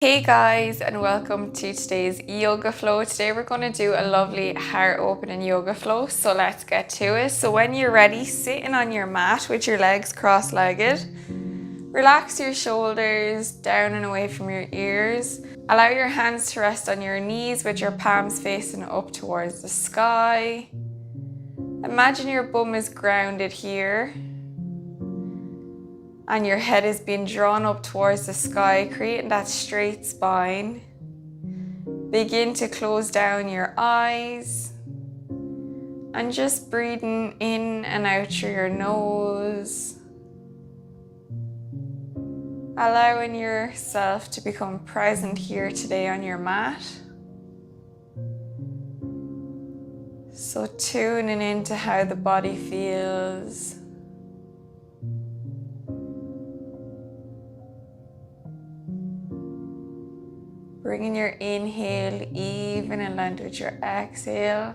Hey guys, and welcome to today's yoga flow. Today we're going to do a lovely heart opening yoga flow, so let's get to it. So when you're ready, sitting on your mat with your legs cross-legged, relax your shoulders down and away from your ears. Allow your hands to rest on your knees with your palms facing up towards the sky. Imagine your bum is grounded here and your head is being drawn up towards the sky, creating that straight spine. Begin to close down your eyes and just breathing in and out through your nose. Allowing yourself to become present here today on your mat. So tuning into how the body feels. Bringing your inhale even and length with your exhale.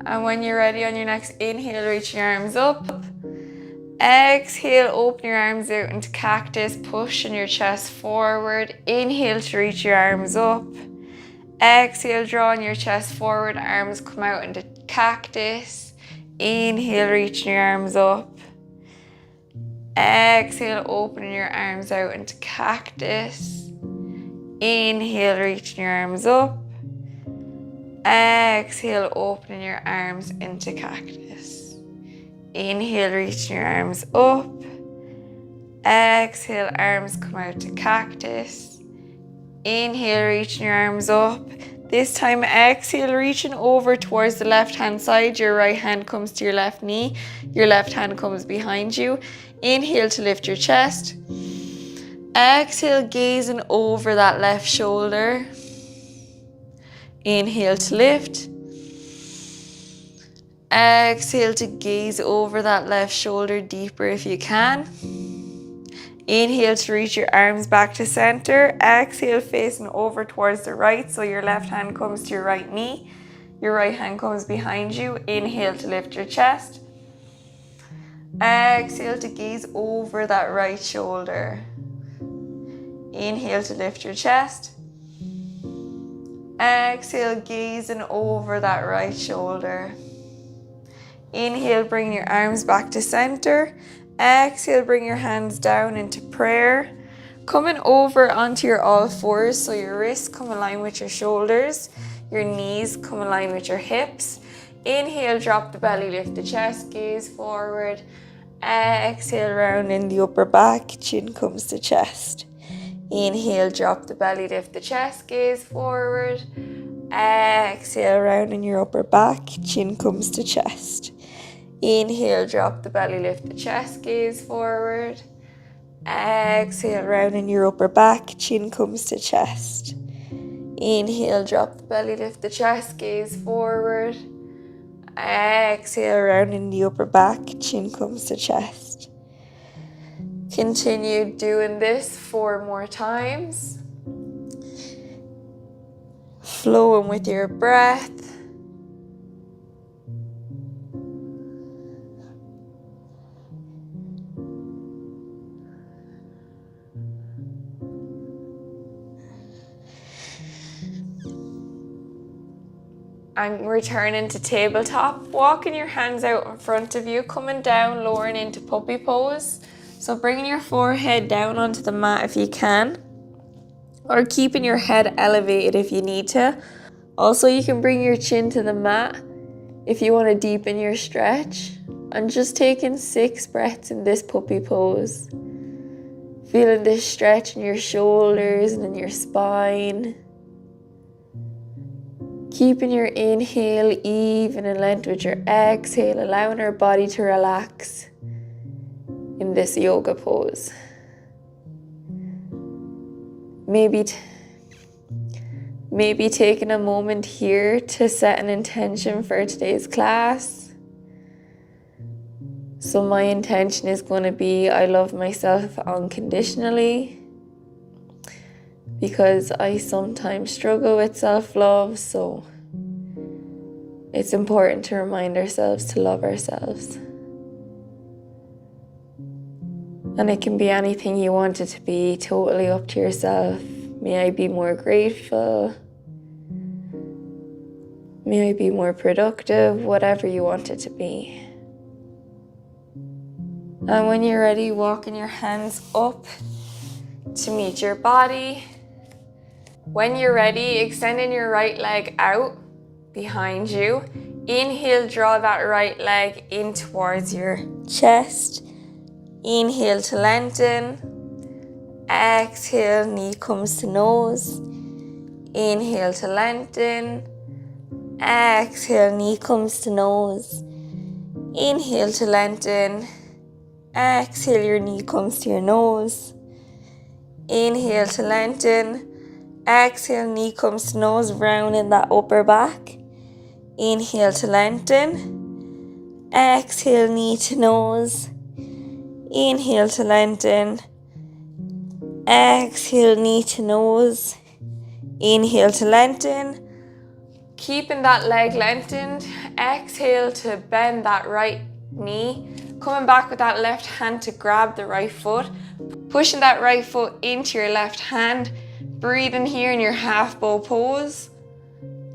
And when you're ready on your next inhale, reach your arms up. Exhale, open your arms out into cactus, pushing your chest forward. Inhale to reach your arms up. Exhale, drawing your chest forward, arms come out into cactus. Inhale, reaching your arms up. Exhale, opening your arms out into cactus. Inhale, reaching your arms up. Exhale, opening your arms into cactus. Inhale, reaching your arms up. Exhale, arms come out to cactus. Inhale, reaching your arms up. This time, exhale, reaching over towards the left-hand side. Your right hand comes to your left knee. Your left hand comes behind you. Inhale to lift your chest. Exhale, gazing over that left shoulder. Inhale to lift. Exhale to gaze over that left shoulder deeper if you can. Inhale to reach your arms back to center. Exhale, facing over towards the right, so your left hand comes to your right knee. Your right hand comes behind you. Inhale to lift your chest. Exhale to gaze over that right shoulder. Inhale to lift your chest. Exhale, gazing over that right shoulder. Inhale, bring your arms back to center. Exhale, bring your hands down into prayer. Coming over onto your all fours, so your wrists come in line with your shoulders. Your knees come in line with your hips. Inhale, drop the belly, lift the chest, gaze forward. Exhale, round in the upper back, chin comes to chest. Inhale, drop the belly, lift the chest, gaze forward. Exhale, round in your upper back, chin comes to chest. Inhale, drop the belly, lift the chest, gaze forward. Exhale, round in your upper back, chin comes to chest. Inhale, drop the belly, lift the chest, gaze forward. Exhale, round in the upper back, chin comes to chest. Continue doing this 4 more times. Flowing with your breath. And returning to tabletop, walking your hands out in front of you, coming down, lowering into puppy pose. So bringing your forehead down onto the mat if you can, or keeping your head elevated if you need to. Also, you can bring your chin to the mat if you want to deepen your stretch. And just taking 6 breaths in this puppy pose. Feeling this stretch in your shoulders and in your spine. Keeping your inhale even and length with your exhale, allowing our body to relax in this yoga pose. Maybe taking a moment here to set an intention for today's class. So my intention is going to be, I love myself unconditionally. Because I sometimes struggle with self-love, so it's important to remind ourselves to love ourselves. And it can be anything you want it to be, totally up to yourself. May I be more grateful? May I be more productive? Whatever you want it to be. And when you're ready, walking your hands up to meet your body. When you're ready, extending your right leg out behind you. Inhale, draw that right leg in towards your chest. Inhale to lengthen. Exhale, knee comes to nose. Inhale to lengthen. Exhale, knee comes to nose. Inhale to lengthen. Exhale, your knee comes to your nose. Inhale to lengthen. Exhale, knee comes to nose, round in that upper back. Inhale to lengthen. Exhale, knee to nose. Inhale to lengthen. Exhale, knee to nose. Inhale to lengthen. Keeping that leg lengthened. Exhale to bend that right knee. Coming back with that left hand to grab the right foot. Pushing that right foot into your left hand. Breathing here in your half bow pose.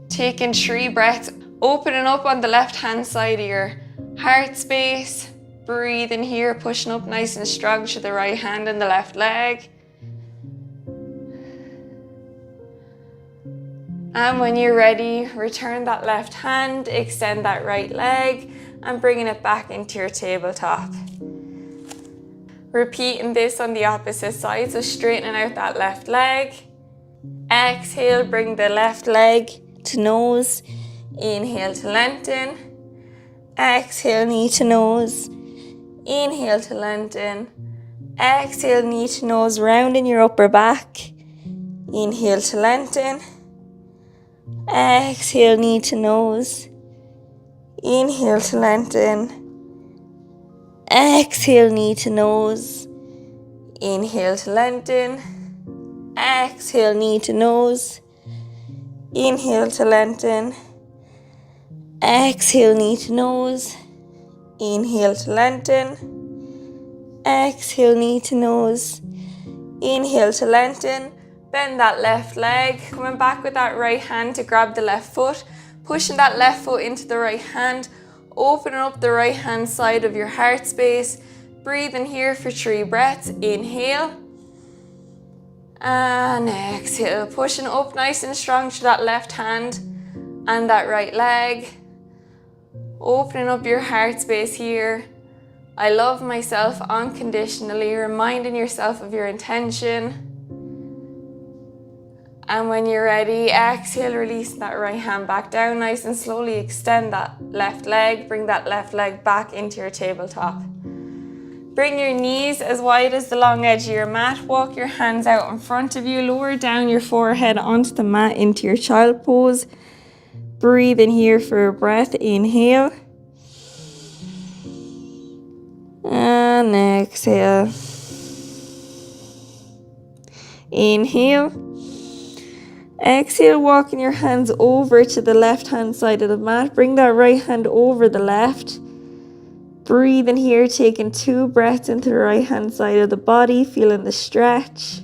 Taking 3 breaths. Opening up on the left hand side of your heart space. Breathing here, pushing up nice and strong to the right hand and the left leg. And when you're ready, return that left hand, extend that right leg, and bringing it back into your tabletop. Repeating this on the opposite side, so straightening out that left leg. Exhale, bring the left leg to nose. Inhale to lengthen. Exhale, knee to nose. Inhale to lengthen. Exhale, knee to nose, round in your upper back. Inhale to lengthen. Exhale, knee to nose. Inhale to lengthen. Exhale, knee to nose. Inhale to lengthen. Exhale, knee to nose. Inhale to lengthen. Exhale, knee to nose. Inhale to lengthen. Exhale, knee to nose. Inhale to lengthen. Bend that left leg. Coming back with that right hand to grab the left foot. Pushing that left foot into the right hand. Opening up the right hand side of your heart space. Breathing here for 3 breaths. Inhale. And exhale. Pushing up nice and strong to that left hand and that right leg. Opening up your heart space here. I love myself unconditionally. Reminding yourself of your intention. And when you're ready, exhale, release that right hand back down nice and slowly. Extend that left leg. Bring that left leg back into your tabletop. Bring your knees as wide as the long edge of your mat. Walk your hands out in front of you. Lower down your forehead onto the mat into your child pose. Breathe in here for a breath. Inhale. And exhale. Inhale. Exhale, walking your hands over to the left hand side of the mat. Bring that right hand over the left. Breathe in here, taking 2 breaths into the right hand side of the body, feeling the stretch.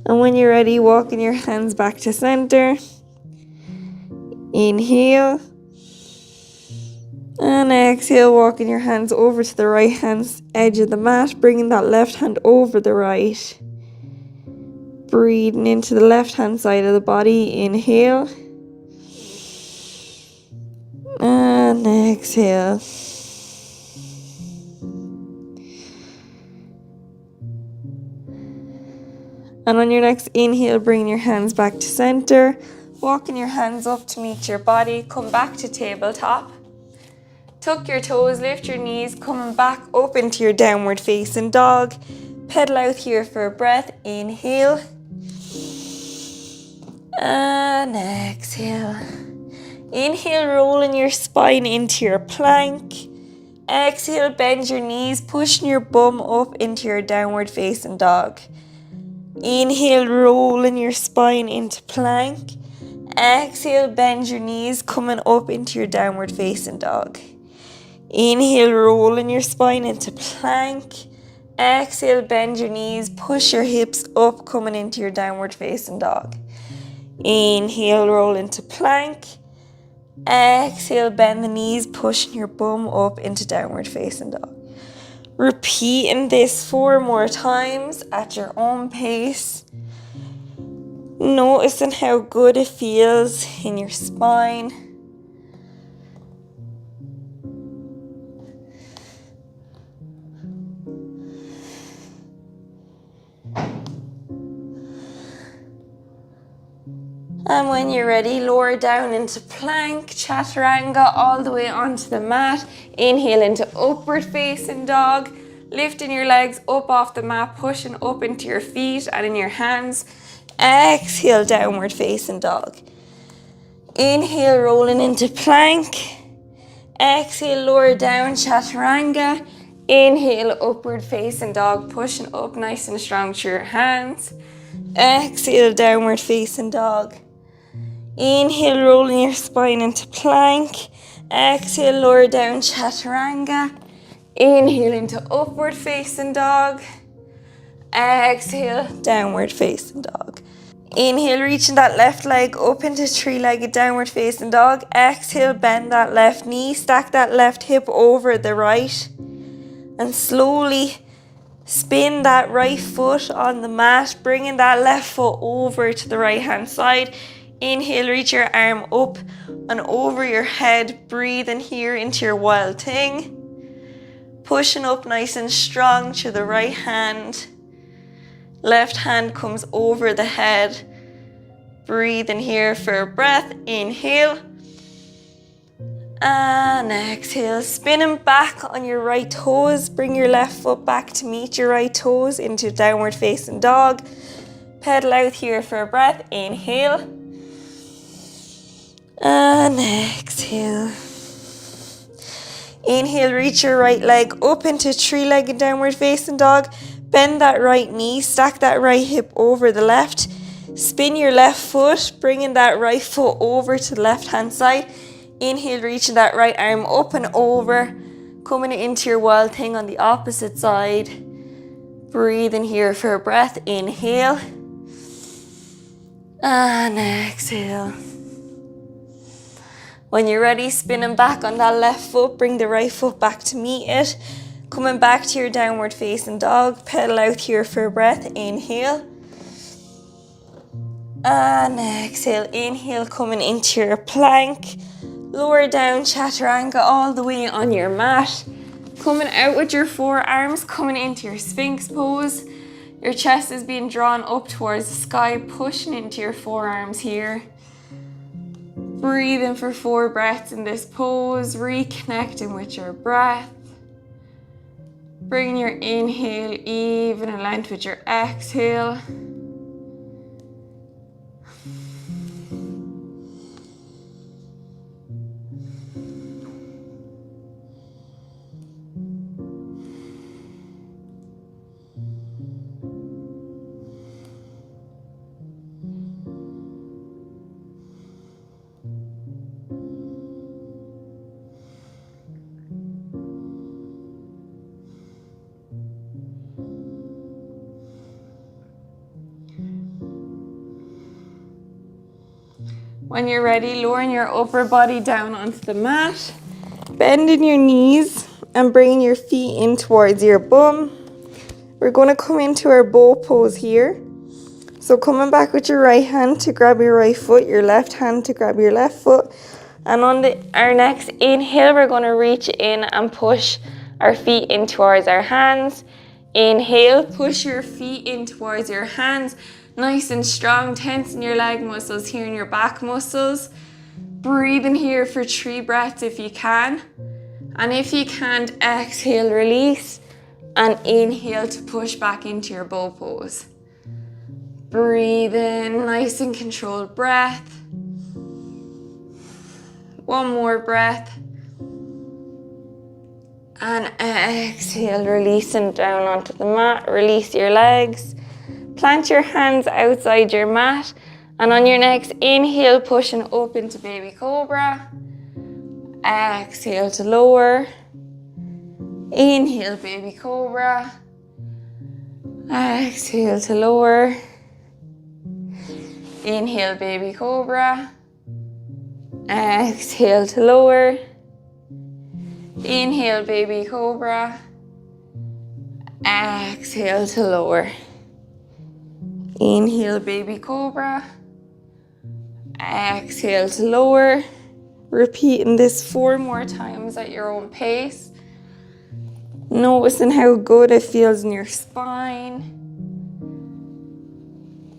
And when you're ready, walking your hands back to center. Inhale. And exhale, walking your hands over to the right hand edge of the mat, bringing that left hand over the right. Breathing into the left hand side of the body. Inhale. And exhale. And on your next inhale, bring your hands back to center. Walking your hands up to meet your body. Come back to tabletop. Tuck your toes, lift your knees, come back up into your downward facing dog. Pedal out here for a breath. Inhale. And exhale. Inhale, rolling your spine into your plank. Exhale, bend your knees, pushing your bum up into your downward facing dog. Inhale, rolling your spine into plank. Exhale, bend your knees, coming up into your downward facing dog. Inhale, rolling your spine into plank. Exhale, bend your knees, push your hips up, coming into your downward facing dog. Inhale, roll into plank. Exhale, bend the knees, pushing your bum up into downward facing dog. Repeating this 4 more times at your own pace. Noticing how good it feels in your spine. And when you're ready, lower down into plank, chaturanga, all the way onto the mat. Inhale into upward facing dog, lifting your legs up off the mat, pushing up into your feet and in your hands. Exhale, downward facing dog. Inhale, rolling into plank. Exhale, lower down, chaturanga. Inhale, upward facing dog, pushing up nice and strong to your hands. Exhale, downward facing dog. Inhale, rolling your spine into plank. Exhale, lower down, chaturanga. Inhale into upward facing dog. Exhale, downward facing dog. Inhale, reaching that left leg up into three-legged downward facing dog. Exhale, bend that left knee, stack that left hip over the right. And slowly spin that right foot on the mat, bringing that left foot over to the right hand side. Inhale, reach your arm up and over your head, breathing here into your wild thing. Pushing up nice and strong to the right hand. Left hand comes over the head. Breathing here for a breath. Inhale. And exhale, spinning back on your right toes. Bring your left foot back to meet your right toes into downward facing dog. Pedal out here for a breath. Inhale. And exhale. Inhale, reach your right leg up into three-legged downward facing dog. Bend that right knee, stack that right hip over the left. Spin your left foot, bringing that right foot over to the left hand side. Inhale, reaching that right arm up and over, coming into your wild thing on the opposite side. Breathing here for a breath. Inhale. And exhale. When you're ready, spinning back on that left foot, bring the right foot back to meet it. Coming back to your downward facing dog. Pedal out here for a breath. Inhale. And exhale. Inhale, coming into your plank. Lower down, chaturanga, all the way on your mat. Coming out with your forearms, coming into your Sphinx pose. Your chest is being drawn up towards the sky, pushing into your forearms here. Breathing for 4 breaths in this pose, reconnecting with your breath. Bringing your inhale even in length with your exhale. When you're ready, lowering your upper body down onto the mat, bending your knees and bringing your feet in towards your bum. We're going to come into our bow pose here. So coming back with your right hand to grab your right foot, your left hand to grab your left foot. And on our next inhale, we're going to reach in and push our feet in towards our hands. Inhale, push your feet in towards your hands. Nice and strong, tensing your leg muscles here and your back muscles. Breathing here for 3 breaths if you can. And if you can't, exhale, release. And inhale to push back into your bow pose. Breathe in, nice and controlled breath. One more breath. And exhale, releasing down onto the mat. Release your legs. Plant your hands outside your mat And on your next inhale, pushing up into baby cobra. Exhale to lower. Inhale, baby cobra. Exhale to lower. Inhale, baby cobra. Exhale to lower. Inhale, baby cobra. Exhale to lower. Inhale, baby cobra. Exhale to lower. Repeating this 4 more times at your own pace. Noticing how good it feels in your spine.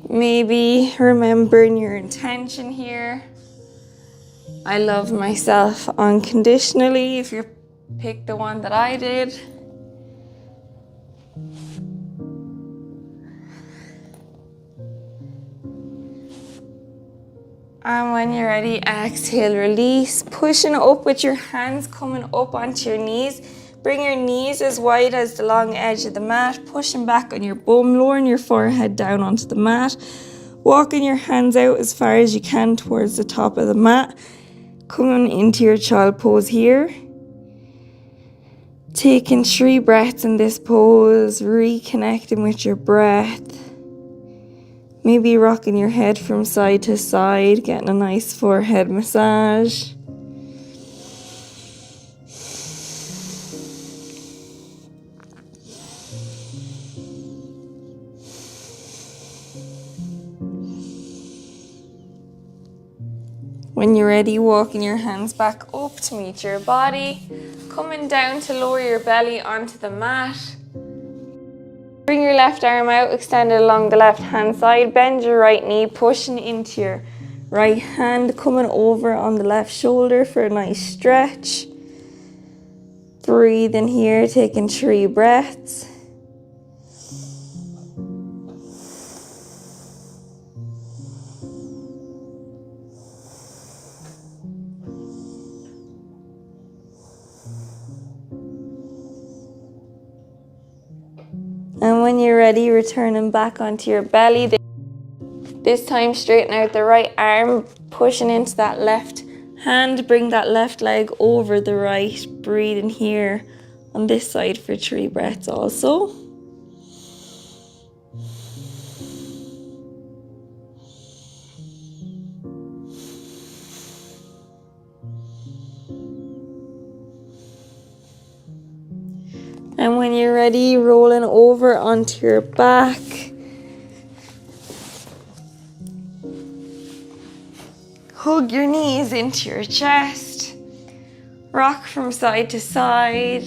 Maybe remembering your intention here. I love myself unconditionally, if you pick the one that I did. And when you're ready, exhale, release. Pushing up with your hands coming up onto your knees. Bring your knees as wide as the long edge of the mat. Pushing back on your bum, lowering your forehead down onto the mat. Walking your hands out as far as you can towards the top of the mat. Coming into your child pose here. Taking 3 breaths in this pose. Reconnecting with your breath. Maybe rocking your head from side to side, getting a nice forehead massage. When you're ready, walking your hands back up to meet your body. Coming down to lower your belly onto the mat. Bring your left arm out, extend it along the left hand side. Bend your right knee, pushing into your right hand. Coming over on the left shoulder for a nice stretch. Breathe in here, taking 3 breaths. And when you're ready, returning back onto your belly. This time, straighten out the right arm, pushing into that left hand. Bring that left leg over the right. Breathe in here on this side for 3 breaths also. And when you're ready, rolling over onto your back. Hug your knees into your chest. Rock from side to side.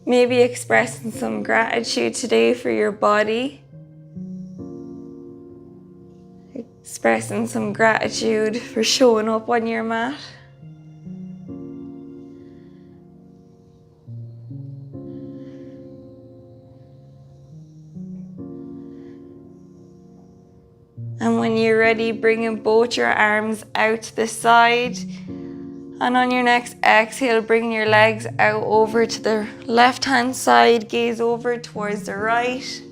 Maybe expressing some gratitude today for your body. Expressing some gratitude for showing up on your mat. And when you're ready, bringing both your arms out to the side. And on your next exhale, bring your legs out over to the left-hand side. Gaze over towards the right.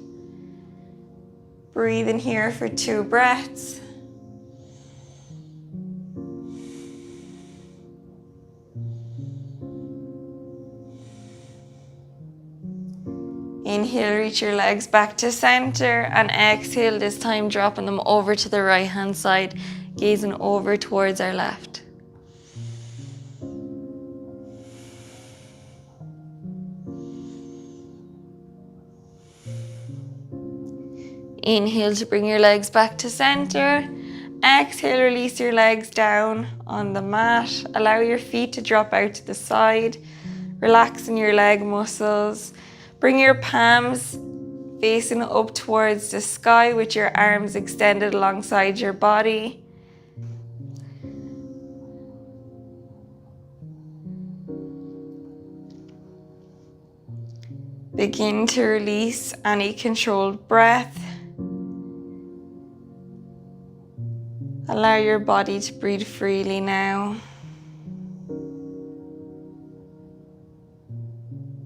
Breathe in here for 2 breaths. Inhale, reach your legs back to center, and exhale, this time dropping them over to the right hand side, gazing over towards our left. Inhale to bring your legs back to center. Exhale, release your legs down on the mat. Allow your feet to drop out to the side, relaxing your leg muscles. Bring your palms facing up towards the sky with your arms extended alongside your body. Begin to release any controlled breath. Allow your body to breathe freely now.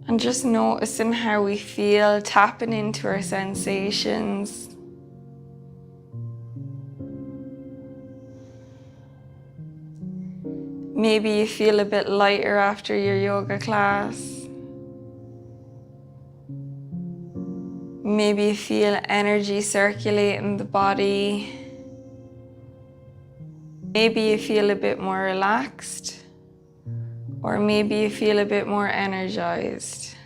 And just noticing how we feel, tapping into our sensations. Maybe you feel a bit lighter after your yoga class. Maybe you feel energy circulating the body. Maybe you feel a bit more relaxed, or maybe you feel a bit more energized.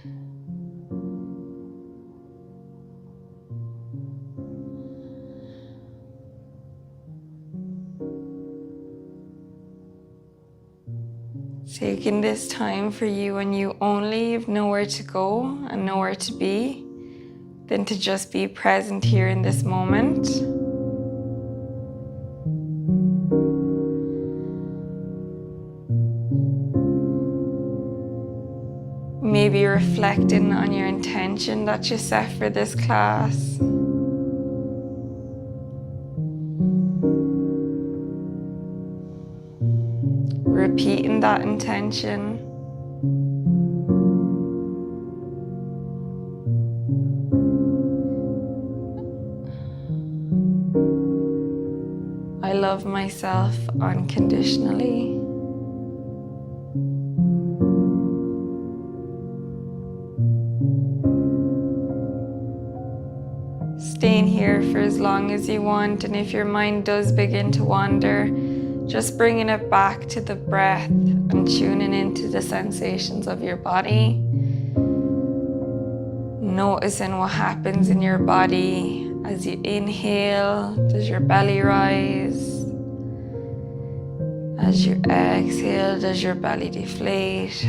Taking this time for you and you only, you've nowhere to go and nowhere to be, than to just be present here in this moment. Maybe reflecting on your intention that you set for this class. Repeating that intention. I love myself unconditionally. Staying here for as long as you want, and if your mind does begin to wander, just bringing it back to the breath and tuning into the sensations of your body. Noticing what happens in your body as you inhale. Does your belly rise? As you exhale, does your belly deflate?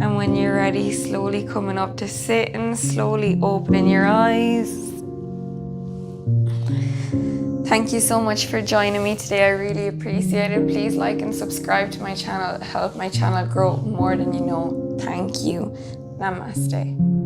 And when you're ready, slowly coming up to sitting, slowly opening your eyes. Thank you so much for joining me today. I really appreciate it. Please like and subscribe to my channel. It helps my channel grow more than you know. Thank you. Namaste.